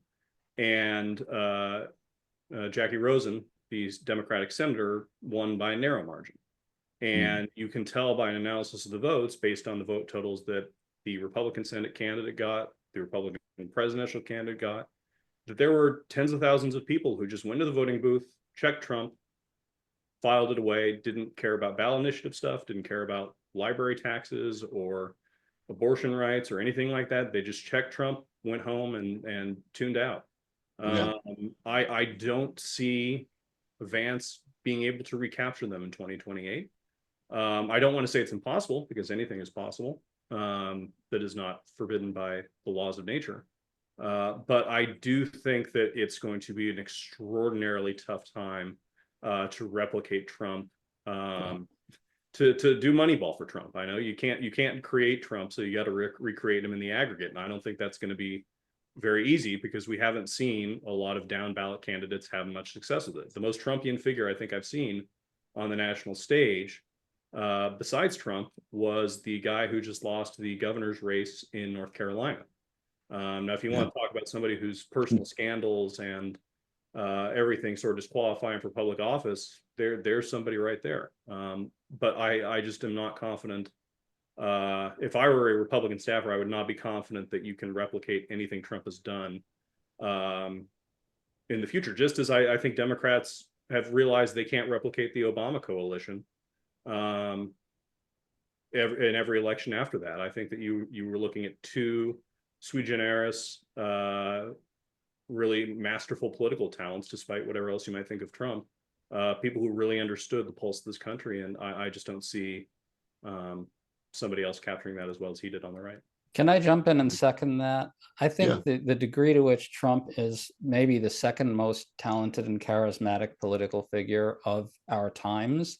and Jackie Rosen, the Democratic senator, won by a narrow margin. And you can tell by an analysis of the votes based on the vote totals that the Republican Senate candidate got, the Republican presidential candidate got, that there were tens of thousands of people who just went to the voting booth, checked Trump, filed it away, didn't care about ballot initiative stuff, didn't care about library taxes or abortion rights or anything like that. They just checked Trump, went home, and tuned out. Yeah. I don't see Vance being able to recapture them in 2028. I don't want to say it's impossible, because anything is possible that is not forbidden by the laws of nature. But I do think that it's going to be an extraordinarily tough time to replicate Trump, to do Moneyball for Trump. I know you can't create Trump, so you got to recreate him in the aggregate. And I don't think that's going to be very easy, because we haven't seen a lot of down ballot candidates have much success with it. The most Trumpian figure I think I've seen on the national stage, besides Trump, was the guy who just lost the governor's race in North Carolina. Now, if you want to talk about somebody whose personal scandals and everything sort of disqualifying for public office, there's somebody right there. But I just am not confident. If I were a Republican staffer, I would not be confident that you can replicate anything Trump has done in the future, just as I think Democrats have realized they can't replicate the Obama coalition in every election after that. I think that you were looking at two sui generis, really masterful political talents, despite whatever else you might think of Trump, people who really understood the pulse of this country. And I just don't see somebody else capturing that as well as he did on the right. Can I jump in and second that? I think the degree to which Trump is maybe the second most talented and charismatic political figure of our times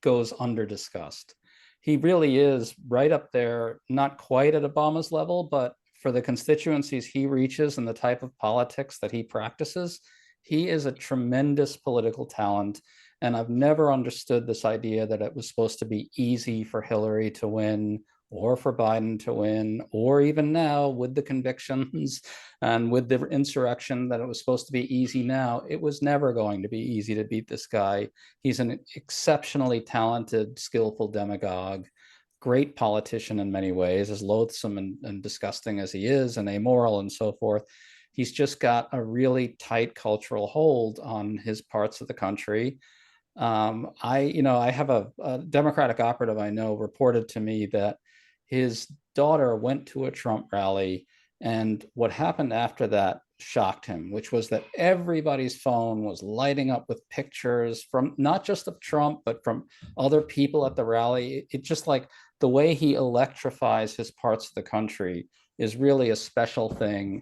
goes under discussed. He really is right up there, not quite at Obama's level, but for the constituencies he reaches and the type of politics that he practices, he is a tremendous political talent. And I've never understood this idea that it was supposed to be easy for Hillary to win, or for Biden to win, or even now with the convictions and with the insurrection, that it was supposed to be easy now. It was never going to be easy to beat this guy. He's an exceptionally talented, skillful demagogue, great politician in many ways, as loathsome and disgusting as he is, and amoral and so forth. He's just got a really tight cultural hold on his parts of the country. I have a Democratic operative I know reported to me that his daughter went to a Trump rally, and what happened after that shocked him, which was that everybody's phone was lighting up with pictures from not just of Trump, but from other people at the rally. It just like the way he electrifies his parts of the country is really a special thing.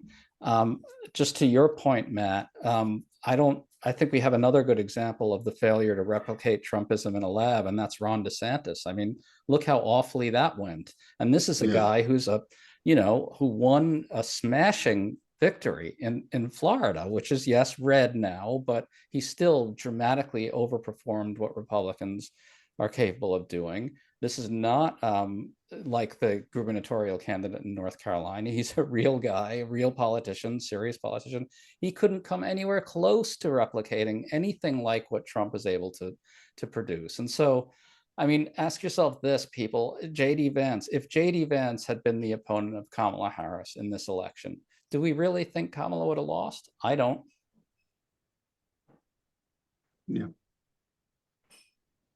Just to your point, Matt, I think we have another good example of the failure to replicate Trumpism in a lab, and that's Ron DeSantis. I mean, look how awfully that went. And this is a guy who's who won a smashing victory in Florida, which is, yes, red now, but he still dramatically overperformed what Republicans are capable of doing. This is not like the gubernatorial candidate in North Carolina. He's a real guy, a real politician, serious politician. He couldn't come anywhere close to replicating anything like what Trump is able to produce. And so, I mean, ask yourself this, people, J.D. Vance, if J.D. Vance had been the opponent of Kamala Harris in this election, do we really think Kamala would have lost? I don't. Yeah.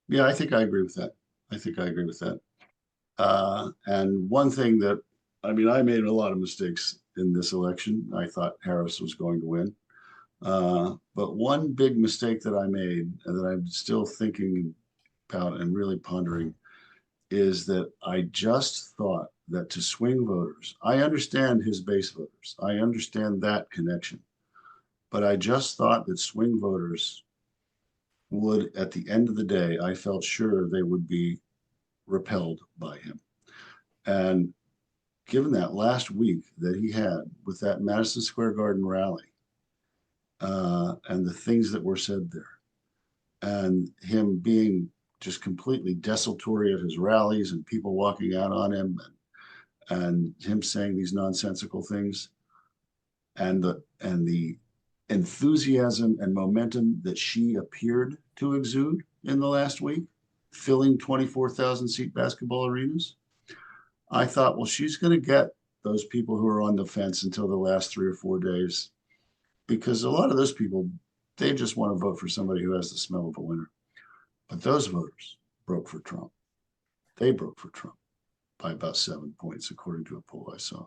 Yeah, I think I agree with that. And one thing that, I mean, I made a lot of mistakes in this election. I thought Harris was going to win. But one big mistake that I made and that I'm still thinking about and really pondering is that I just thought that to swing voters, I understand his base voters. I understand that connection. But I just thought that swing voters would, at the end of the day, I felt sure they would be repelled by him. And given that last week that he had with that Madison Square Garden rally and the things that were said there, and him being just completely desultory at his rallies and people walking out on him and him saying these nonsensical things, and the enthusiasm and momentum that she appeared to exude in the last week, filling 24,000 seat basketball arenas, I thought, well, she's going to get those people who are on the fence until the last 3 or 4 days, because a lot of those people, they just want to vote for somebody who has the smell of a winner. But those voters broke for Trump. They broke for Trump by about 7 points, according to a poll I saw.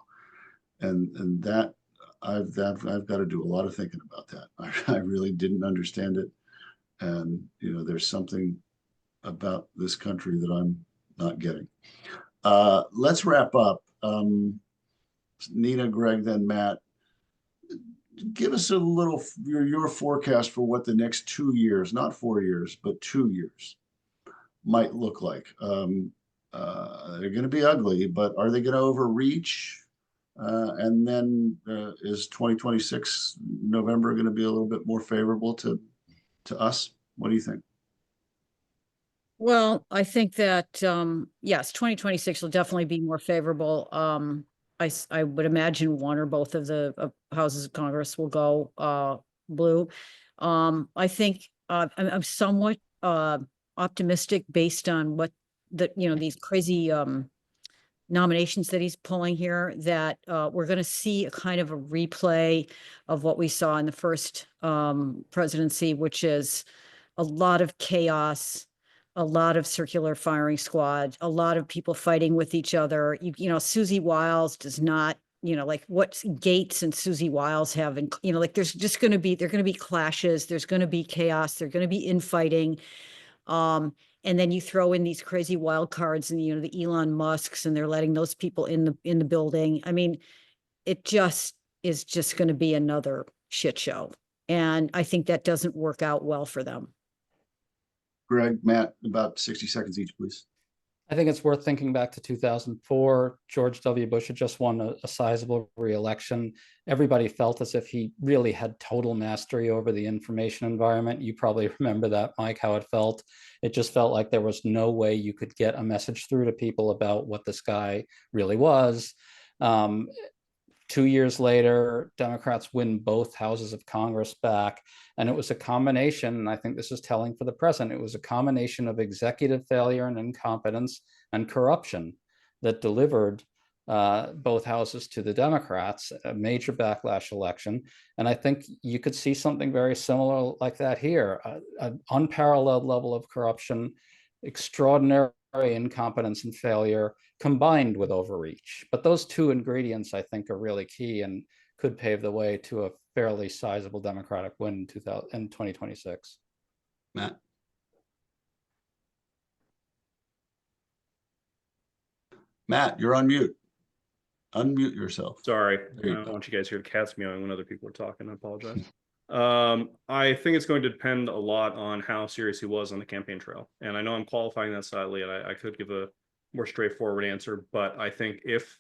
And that I've got to do a lot of thinking about that. I really didn't understand it. And, there's something about this country that I'm not getting. Let's wrap up. Nina, Greg, then Matt. Give us a little your forecast for what the next 2 years, not 4 years, but 2 years might look like. They're going to be ugly, but are they going to overreach? And then is 2026 November going to be a little bit more favorable to us? What do you think? Well, I think that, yes, 2026 will definitely be more favorable. I would imagine one or both of the houses of Congress will go blue. I think I'm somewhat optimistic based on what these crazy nominations that he's pulling here, that we're going to see a kind of a replay of what we saw in the first presidency, which is a lot of chaos, a lot of circular firing squad, a lot of people fighting with each other. Susie Wiles does not, like what Gates and Susie Wiles have, and there's just going to be clashes. There's going to be chaos. There's going to be infighting. And then you throw in these crazy wild cards and, the Elon Musks, and they're letting those people in the building. I mean, it just is just going to be another shit show. And I think that doesn't work out well for them. Greg, Matt, about 60 seconds each, please. I think it's worth thinking back to 2004. George W. Bush had just won a sizable re-election. Everybody felt as if he really had total mastery over the information environment. You probably remember that, Mike, how it felt. It just felt like there was no way you could get a message through to people about what this guy really was. 2 years later, Democrats win both houses of Congress back. And it was a combination, and I think this is telling for the president, it was a combination of executive failure and incompetence and corruption that delivered both houses to the Democrats, a major backlash election. And I think you could see something very similar like that here, an unparalleled level of corruption, extraordinarily incompetence and failure combined with overreach. But those two ingredients, I think, are really key and could pave the way to a fairly sizable Democratic win in 2026. Matt? Matt, you're on mute. Unmute yourself. Sorry, There you I don't go. want you guys to hear the cats meowing when other people are talking. I apologize. I think it's going to depend a lot on how serious he was on the campaign trail. And I know I'm qualifying that slightly, and I could give a more straightforward answer, but I think if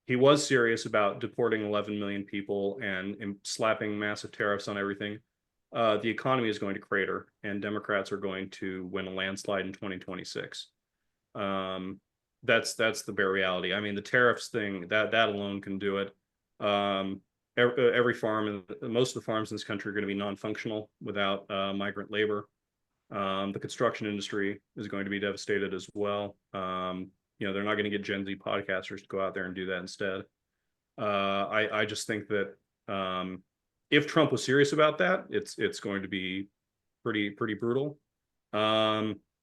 he was serious about deporting 11 million people and slapping massive tariffs on everything, the economy is going to crater, and Democrats are going to win a landslide in 2026. That's the bare reality. I mean, the tariffs thing, that alone can do it. Every farm, and most of the farms in this country are going to be non-functional without migrant labor. The construction industry is going to be devastated as well. You know, they're not going to get Gen Z podcasters to go out there and do that instead. I just think that if Trump was serious about that, it's going to be pretty brutal.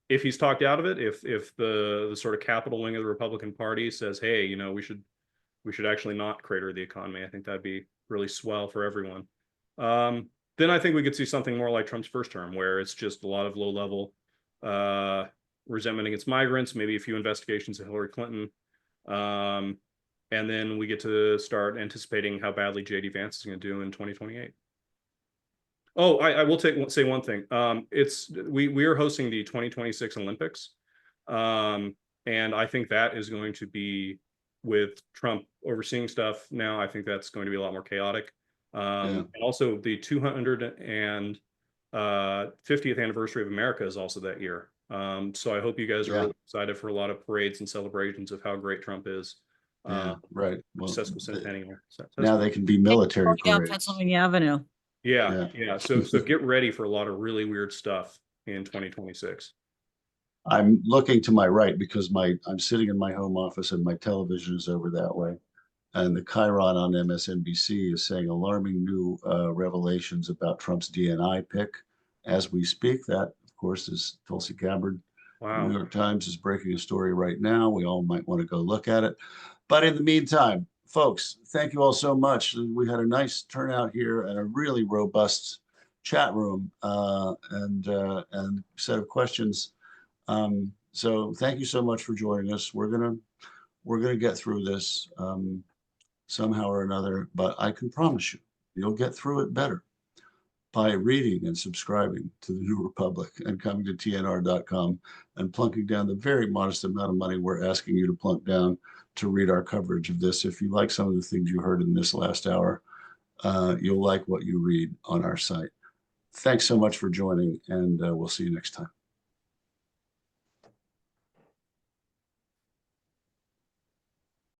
If he's talked out of it, if the sort of capital wing of the Republican Party says, hey, you know, we should actually not crater the economy, I think that'd be really swell for everyone. Then I think we could see something more like Trump's first term, where it's just a lot of low-level resentment against migrants, maybe a few investigations of Hillary Clinton. And then we get to start anticipating how badly J.D. Vance is going to do in 2028. Oh, I will say one thing. We are hosting the 2026 Olympics. And I think that is going to be, with Trump overseeing stuff now, I think that's going to be a lot more chaotic. And also the 250th anniversary of America is also that year. So I hope you guys are really excited for a lot of parades and celebrations of how great Trump is. Right. Well, sesquicentennial. now they can be military Down parades. Pennsylvania Avenue. Yeah. So get ready for a lot of really weird stuff in 2026. I'm looking to my right because I'm sitting in my home office and my television is over that way. And the Chiron on MSNBC is saying alarming new revelations about Trump's DNI pick as we speak. That, of course, is Tulsi Gabbard. Wow. The New York Times is breaking a story right now. We all might want to go look at it. But in the meantime, folks, thank you all so much. We had a nice turnout here and a really robust chat room and set of questions. So thank you so much for joining us. We're gonna get through this somehow or another, but I can promise you, you'll get through it better by reading and subscribing to the New Republic and coming to TNR.com and plunking down the very modest amount of money we're asking you to plunk down to read our coverage of this. If you like some of the things you heard in this last hour, you'll like what you read on our site. Thanks so much for joining, and we'll see you next time.